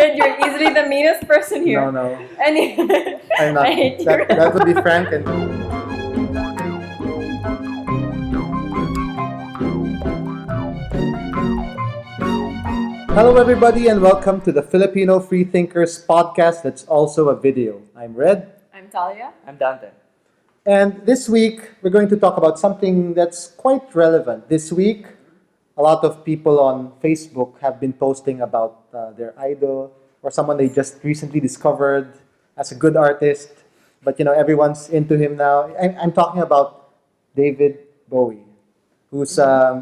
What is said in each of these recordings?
Red, you're easily the meanest person here. No. Anyway, I'm not. I hate you. That would be Frank and... Hello everybody and welcome to the Filipino Freethinkers podcast that's also a video. I'm Red. I'm Talia. I'm Dante. And this week we're going to talk about something that's quite relevant. This week, a lot of people on Facebook have been posting about their idol or someone they just recently discovered as a good artist. But everyone's into him now. I'm talking about David Bowie, who's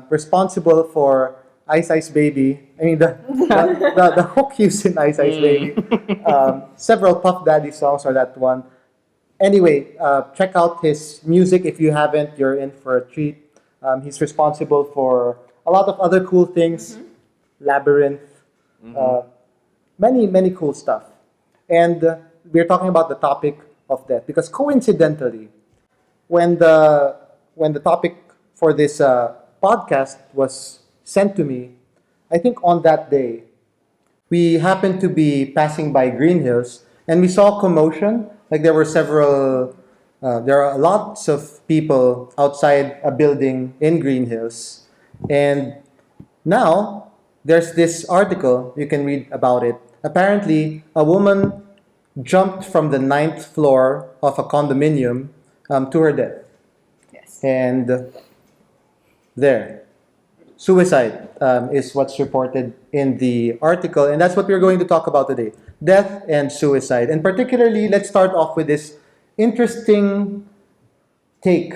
responsible for Ice Ice Baby. I mean, the hook used in Ice Ice Baby. Several Puff Daddy songs are that one. Anyway, check out his music. If you haven't, you're in for a treat. He's responsible for a lot of other cool things. Labyrinth. Many cool stuff. And we're talking about the topic of death because coincidentally, when the topic for this podcast was sent to me, I think on that day, we happened to be passing by Green Hills and we saw commotion. Like there are lots of people outside a building in Green Hills. And now there's this article, you can read about it. Apparently, a woman jumped from the 9th floor of a condominium to her death. Yes. And there, suicide is what's reported in the article, and that's what we're going to talk about today: death and suicide. And particularly, let's start off with this interesting take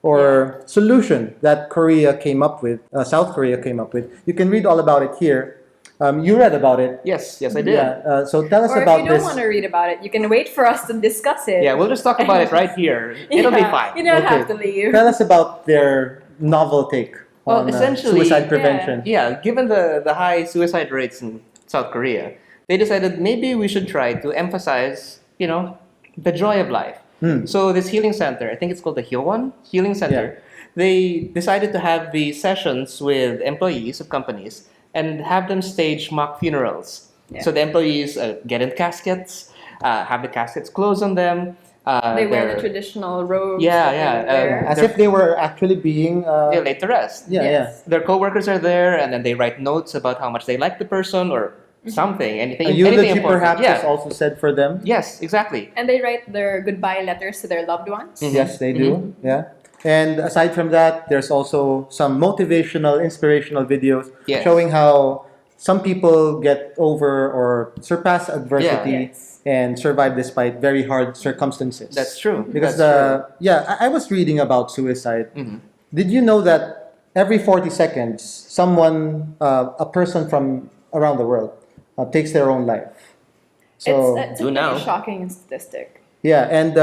or solution that Korea came up with, South Korea came up with. You can read all about it here. You read about it. Yes, I did. Yeah. So tell us Or about if you don't this. want to read about it, you can wait for us to discuss it. Yeah, we'll just talk about it right here. It'll be fine. You don't Okay. have to leave. Tell us about their novel take Well, on essentially, suicide prevention. Yeah, given the high suicide rates in South Korea, they decided maybe we should try to emphasize, the joy of life. So this healing center, I think it's called the Hyowon Healing Center, they decided to have these sessions with employees of companies and have them stage mock funerals. Yeah. So the employees get in caskets, have the caskets closed on them. They wear the traditional robes. Yeah, that yeah, they wear. As if they were actually being... They're laid to rest. Yes. Their co-workers are there, and then they write notes about how much they like the person or something, anything. A eulogy anything important. perhaps Yeah. is also said for them. Yes, exactly. And they write their goodbye letters to their loved ones. Yes, they do. Yeah. And aside from that, there's also some motivational, inspirational videos Yes. showing how some people get over or surpass adversity Yes. and survive despite very hard circumstances. That's true. Because That's true. I was reading about suicide. Mhm. Did you know that every 40 seconds, someone, a person from around the world, takes their own life? So It's a Do now. pretty shocking statistic. yeah, and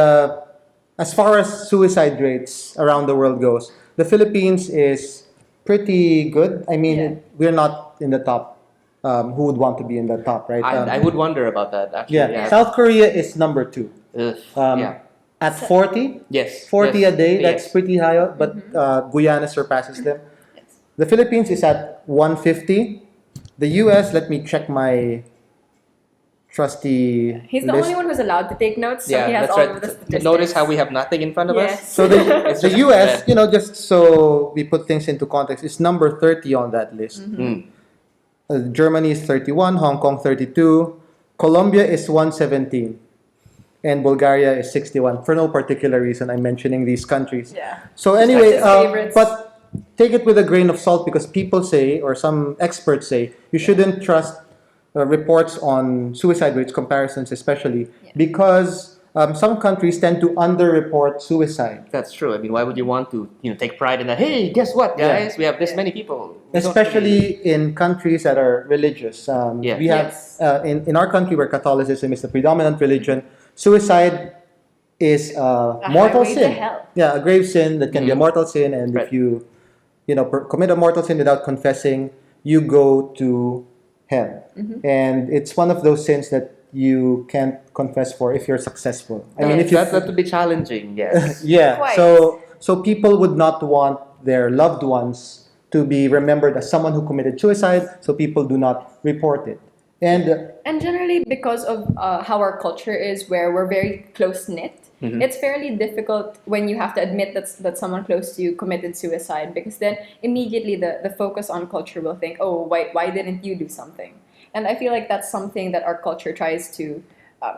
as far as suicide rates around the world goes, the Philippines is pretty good. I mean, Yeah. we're not in the top. Who would want to be in the top, right? I would wonder about that, actually. Yeah, South Korea is number 2. Ugh, yeah. At 40? Yes. 40 yes, a day, that's yes. pretty high, but Guyana surpasses them. Yes. The Philippines is at 150. The US, let me check my trusty He's the list. only one who's allowed to take notes, so Yeah, he has that's all right. of the statistics. Notice how we have nothing in front of Yes. us? So the It's the just US, red. just so we put things into context, is number 30 on that list. Mm. Germany is 31, Hong Kong 32, Colombia is 117, and Bulgaria is 61. For no particular reason, I'm mentioning these countries. Yeah. So anyway, his favorites. but take it with a grain of salt because people say, or some experts say, you shouldn't trust reports on suicide rates, comparisons especially, because some countries tend to underreport suicide. That's true. I mean, why would you want to, take pride in that? Hey, guess what, guys? Yeah. We have this many people. We don't Especially in countries that are religious. Yeah. We have, Yes. in our country where Catholicism is the predominant religion, suicide is a mortal highway to sin. hell. Yeah, a grave sin that can be a mortal sin, and Right. if you, commit a mortal sin without confessing, you go to hell. And it's one of those sins that you can't confess for if you're successful. I mean, if you that would be challenging, yes. yeah, Quite. so people would not want their loved ones to be remembered as someone who committed suicide, so people do not report it. And generally, because of how our culture is, where we're very close knit, it's fairly difficult when you have to admit that someone close to you committed suicide, because then immediately the focus on culture will think, oh, why didn't you do something? And I feel like that's something that our culture tries to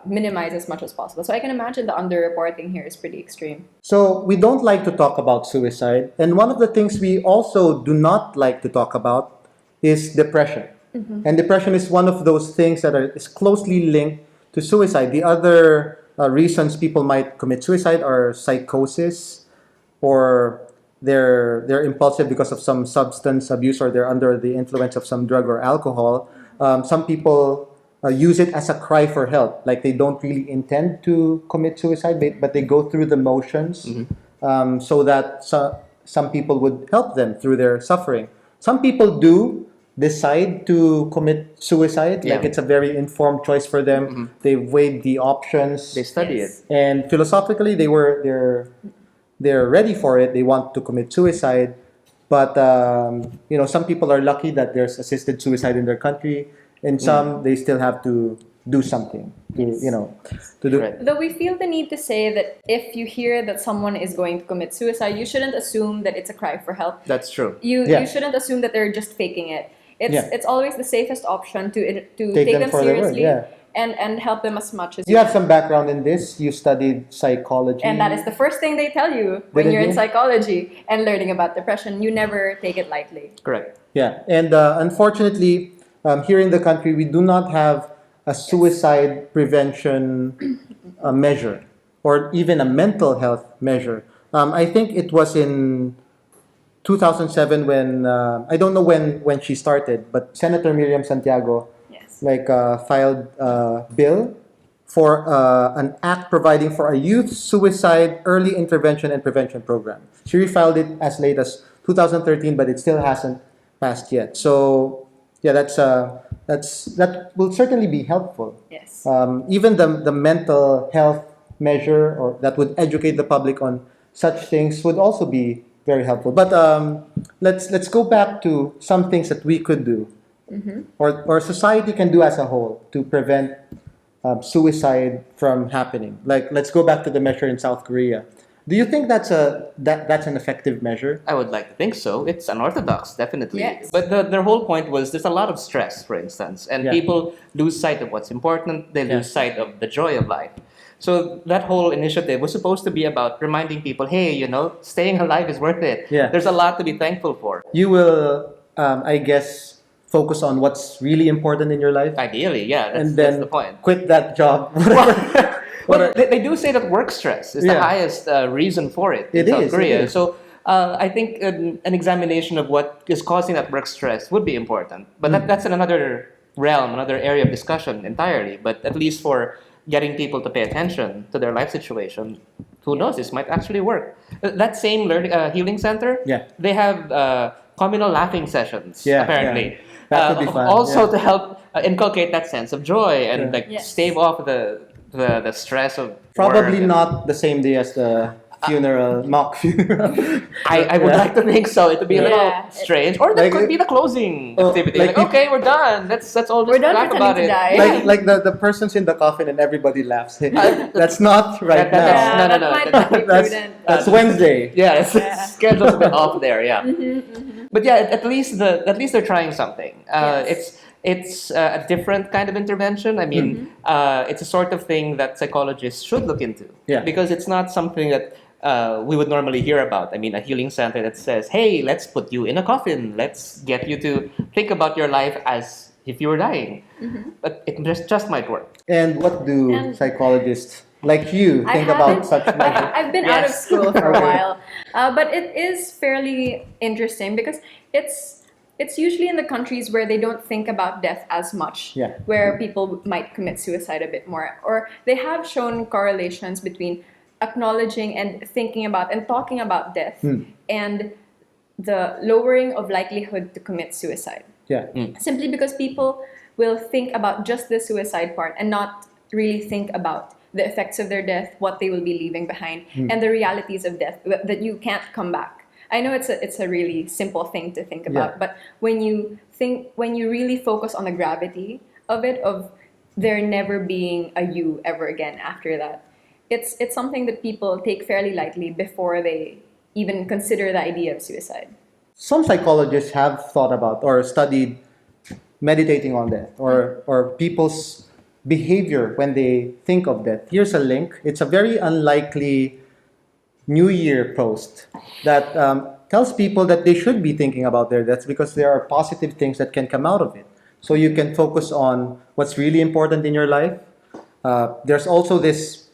minimize as much as possible. So I can imagine the underreporting here is pretty extreme. So we don't like to talk about suicide. And one of the things we also do not like to talk about is depression. And depression is one of those things that is closely linked to suicide. The other reasons people might commit suicide are psychosis, or they're impulsive because of some substance abuse, or they're under the influence of some drug or alcohol. Some people use it as a cry for help, like they don't really intend to commit suicide, but they go through the motions, so that some people would help them through their suffering. Some people do decide to commit suicide, like it's a very informed choice for them. They weighed the options, They study it. and philosophically they're ready for it. They want to commit suicide, but some people are lucky that there's assisted suicide in their country, and some they still have to do something to do. Right. Though we feel the need to say that if you hear that someone is going to commit suicide, you shouldn't assume that it's a cry for help. That's true. You Yeah. you shouldn't assume that they're just faking it. Yeah. It's always the safest option to Take take them them for their word, seriously, yeah. and help them as much as You have some background in this. You studied psychology. And that is the first thing they tell you when Didn't you're in you? psychology and learning about depression. You never take it lightly. Correct. Yeah, and unfortunately, here in the country, we do not have a suicide prevention measure, or even a mental health measure. I think it was in 2007 when I don't know when she started, but Senator Miriam Santiago Yes. filed a bill for an act providing for a youth suicide early intervention and prevention program. She refiled it as late as 2013, but it still hasn't passed yet. So yeah, that will certainly be helpful. Yes. Even the mental health measure, or that would educate the public on such things, would also be very helpful. But let's go back to some things that we could do, or society can do as a whole, to prevent suicide from happening. Like, let's go back to the measure in South Korea. Do you think that's an effective measure? I would like to think so. It's unorthodox, definitely. Yes. But their whole point was there's a lot of stress, for instance, and Yeah. people lose sight of what's important. They Yeah. lose sight of the joy of life. So that whole initiative was supposed to be about reminding people, hey, staying alive is worth it. Yeah. There's a lot to be thankful for. You will, I guess, focus on what's really important in your life, Ideally, yeah, and that's then the point. quit that job. Well, they do say that work stress is the Yeah. highest reason for it in It South is, it Korea. is. So I think an examination of what is causing that work stress would be important. But that's in another realm, another area of discussion entirely. But at least for getting people to pay attention to their life situation, who knows, this might actually work. That same healing center, Yeah. they have communal laughing sessions, Yeah, apparently. yeah. That would be fun, Also yeah. to help inculcate that sense of joy and Yeah. Yes. stave off the stress of Probably work. not the same day as the funeral, mock funeral. I would like to think so. It would be a little Yeah. strange, or that Like, could be the closing oh, activity. like Like, okay, we're done. Let's all just We're done laugh about pretending it. to die. like the person's in the coffin and everybody laughs. That's not right That's- now. no, that no, might that- not be That's, prudent. that's Wednesday. Yeah, it's Yeah. schedule's a bit off there. Yeah, but yeah, at least they're trying something. Yes. It's a different kind of intervention. I mean, it's a sort of thing that psychologists should look into. Yeah. Because it's not something that we would normally hear about. I mean, a healing center that says, "Hey, let's put you in a coffin. Let's get you to think about your life as if you were dying." But it just might work. And what do And- psychologists like you I think about haven't- such measures? I've been out of Yes. school for a Okay. while, but it is fairly interesting because it's usually in the countries where they don't think about death as much, Yeah. where people might commit suicide a bit more, or they have shown correlations between acknowledging and thinking about and talking about death and the lowering of likelihood to commit suicide. Yeah. Simply because people will think about just the suicide part and not really think about the effects of their death, what they will be leaving behind, and the realities of death, that you can't come back. I know it's a really simple thing to think about, Yeah. but when you really focus on the gravity of it, of there never being a you ever again after that. It's something that people take fairly lightly before they even consider the idea of suicide. Some psychologists have thought about or studied meditating on death or people's behavior when they think of death. Here's a link. It's a very unlikely New Year post that tells people that they should be thinking about their deaths because there are positive things that can come out of it. So you can focus on what's really important in your life. There's also this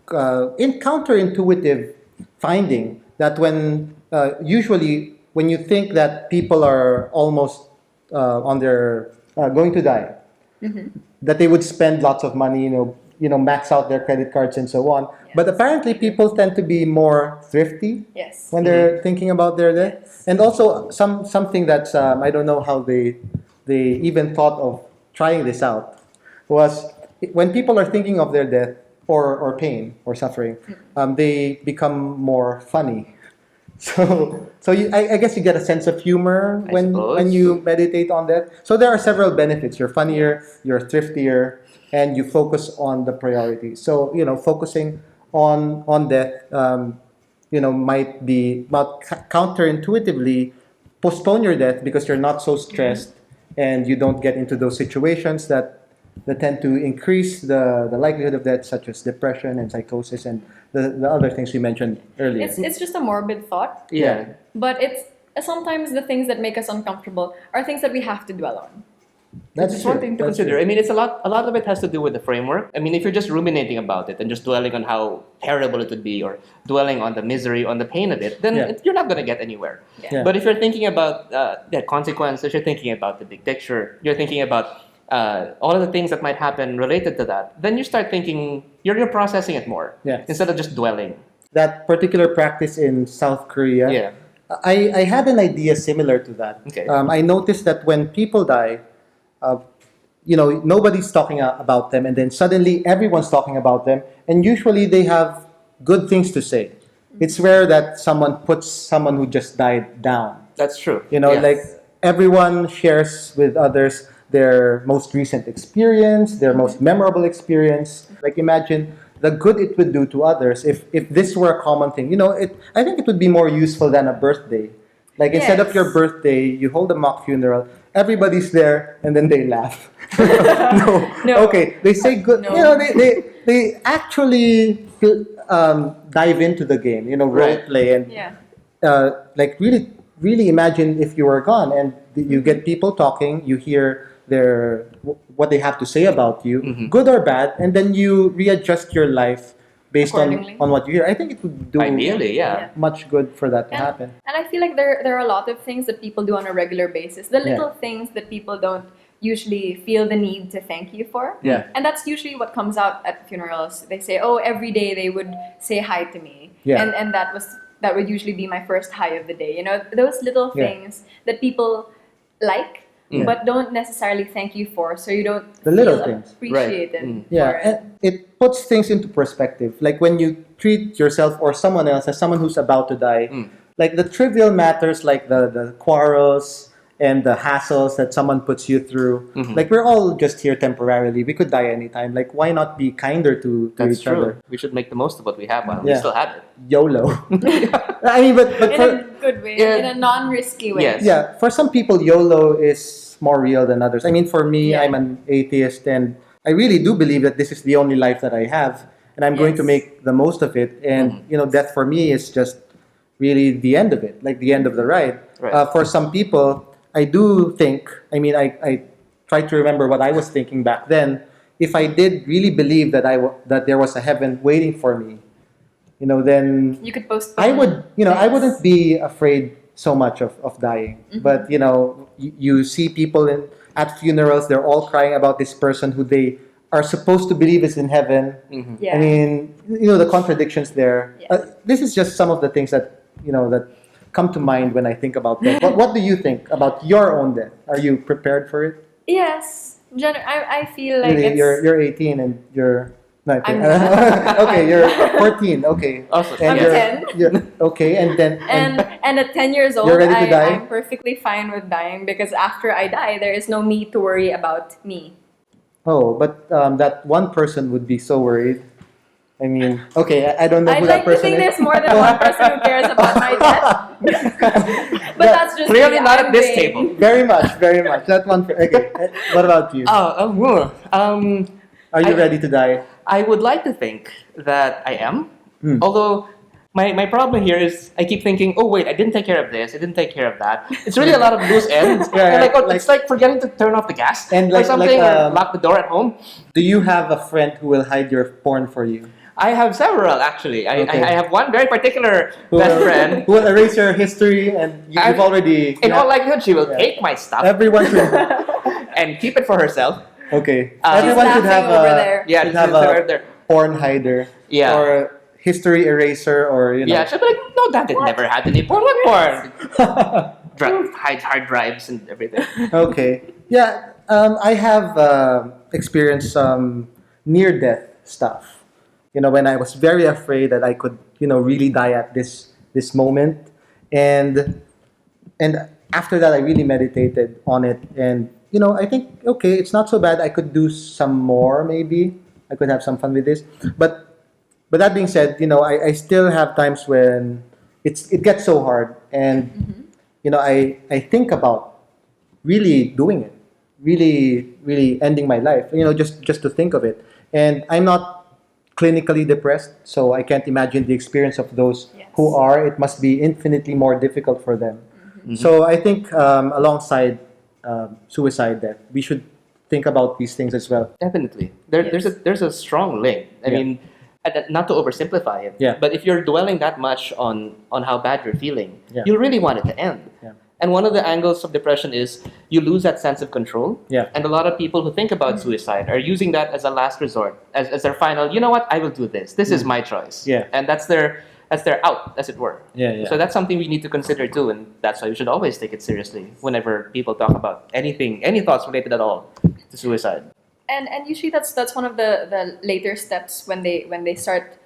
counterintuitive finding that usually when you think that people are almost on their going to die, that they would spend lots of money, max out their credit cards and so on. Yes. But apparently, people tend to be more thrifty Yes. when they're thinking about their death. Yes. And also something that's I don't know how they even thought of trying this out was when people are thinking of their death or pain or suffering, they become more funny. I guess you get a sense of humor when you meditate on that. So there are several benefits. You're funnier, you're thriftier, and you focus on the priorities. So focusing on death, might be counterintuitively postpone your death because you're not so stressed and you don't get into those situations that tend to increase the likelihood of death, such as depression and psychosis and the other things we mentioned earlier. It's just a morbid thought. Yeah. But it's sometimes the things that make us uncomfortable are things that we have to dwell on. That's just one thing to consider. true. I mean, it's a lot of it has to do with the framework. I mean, if you're just ruminating about it and just dwelling on how terrible it would be or dwelling on the misery, on the pain of it, then you're not going to get anywhere. Yeah. Yeah. But if you're thinking about the consequences, you're thinking about the big picture, you're thinking about all of the things that might happen related to that, then you start thinking, you're processing it more instead of just dwelling. That particular practice in South Korea, Yeah. I had an idea similar to that. Okay. I noticed that when people die, nobody's talking about them, and then suddenly everyone's talking about them, and usually they have good things to say. It's rare that someone puts someone who just died down. That's true. Like everyone shares with others their most recent experience, their most memorable experience. Like imagine the good it would do to others if this were a common thing. I think it would be more useful than a birthday. Like instead of your birthday, you hold a mock funeral. Everybody's there, and then they laugh. No. Okay, they say good. No. They actually dive into the game. Role play and like really imagine if you were gone and you get people talking. You hear what they have to say about you, good or bad, and then you readjust your life based on what you hear. I think it would do ideally, much good for that to happen. And I feel like there are a lot of things that people do on a regular basis. The little things that people don't usually feel the need to thank you for. Yeah. And that's usually what comes out at funerals. They say, oh, every day they would say hi to me. Yeah. And that would usually be my first hi of the day. Those little things that people like, but don't necessarily thank you for, so you don't The little feel things. appreciated. Yeah, for it. and it puts things into perspective. Like when you treat yourself or someone else as someone who's about to die, like the trivial matters, like the quarrels and the hassles that someone puts you through. Like we're all just here temporarily. We could die anytime. Like why not be kinder to That's each true. other? We should make the most of what we have while we still have it. YOLO. I mean, but In for, a good way, Yeah. in a non-risky way. Yes. yeah, for some people, YOLO is more real than others. I mean, for me, Yeah. I'm an atheist, and I really do believe that this is the only life that I have, and I'm going to Yes. make the most of it. And death for me is just really the end of it, like the end of the ride. Right. For some people, I do think. I mean, I try to remember what I was thinking back then. If I did really believe that that there was a heaven waiting for me, then You could postpone. I would, I things. wouldn't be afraid so much of dying. But, you see people at funerals, they're all crying about this person who they are supposed to believe is in heaven. Yeah. I mean, the contradictions there. Yes. This is just some of the things that, that come to mind when I think about death. What do you think about your own death? Are you prepared for it? Yes. I feel like Really, it's... you're 18 and you're... No, okay. I'm not. Okay, you're 14. Okay. Also, And I'm you're, 10. okay, and then... And at 10 years old, You're ready to die? I'm perfectly fine with dying because after I die, there is no me to worry about me. Oh, but that one person would be so worried. I mean, okay, I don't know I'd who like that to person think is. there's more than one person who cares about my death. But that's just Clearly me. not I'm at this vain. table. Very much, very much. That one. Okay. What about you? Are you I- ready to die? I would like to think that I am. Hmm. Although my problem here is I keep thinking, oh wait, I didn't take care of this, I didn't take care of that. It's really a lot of loose ends. Yeah, And like, oh, like- it's like forgetting to turn off the gas And or like- something, like, or lock the door at home. Do you have a friend who will hide your porn for you? I have several actually. Okay. I have one very particular Who best will, friend. who will erase your history and you've already... In all likelihood, she will Yeah. take my stuff Everyone should... and keep it for herself. Okay. She's Everyone should have laughing over there. Yeah, should she's have over a there. porn hider. Yeah. Or history eraser or, you know. Yeah, she'll be like, no, Dante never had any porn. What porn? Hide hard drives and everything. Okay. Yeah, I have experienced some near-death stuff. You know, when I was very afraid that I could, you know, really die at this moment, and after that, I really meditated on it, and you know, I think okay, it's not so bad. I could do some more, maybe. I could have some fun with this, but that being said, you know, I still have times when it gets so hard, and you know, I think about really doing it, really ending my life. You know, just to think of it, and I'm not clinically depressed, so I can't imagine the experience of those Yes. who are. It must be infinitely more difficult for them. So I think alongside suicide, death, we should think about these things as well. Definitely. Yes. There's a strong link. I Yeah. mean, not to oversimplify it, Yeah. but if you're dwelling that much on how bad you're feeling, Yeah. you really want it to end. Yeah. And one of the angles of depression is you lose that sense of control. Yeah. And a lot of people who think about suicide are using that as a last resort, as their final, you know what, I will do this. This is my choice. Yeah. And that's their out, as it were. Yeah. So that's something we need to consider too, and that's why we should always take it seriously whenever people talk about anything, any thoughts related at all to suicide. And usually that's one of the later steps when they start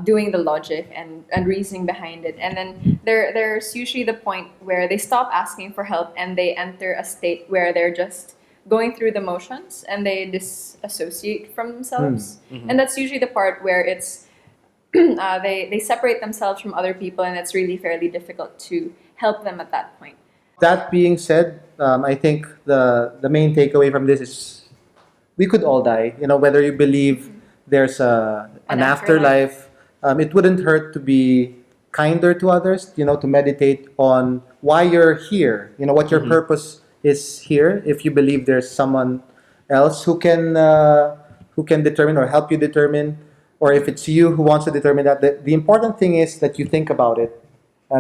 doing the logic and reasoning behind it, and then there's usually the point where they stop asking for help and they enter a state where they're just going through the motions and they disassociate from themselves, and that's usually the part where it's they separate themselves from other people, and it's really fairly difficult to help them at that point. That being said, I think the main takeaway from this is we could all die. You know, whether you believe there's an An afterlife, it wouldn't hurt to be kinder to others. You know, to meditate on why you're here. You know, what your purpose is here. If you believe there's someone else who can determine or help you determine, or if it's you who wants to determine that, the important thing is that you think about it.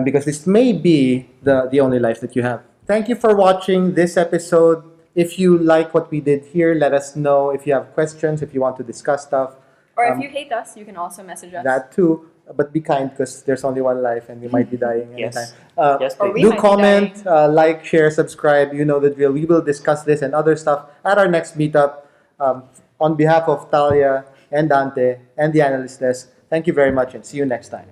Because this may be the only life that you have. Thank you for watching this episode. If you like what we did here, let us know. If you have questions, if you want to discuss stuff, Or if you hate us, you can also message us. that too. But be kind, because there's only one life and we might be dying Yes. anytime. Yes, Or please. we Do might be comment, like, share, subscribe. You know the drill. We will discuss this and other stuff at our next meetup. On behalf of Talia and Dante and the Analyst Desk, thank you very much and see you next time.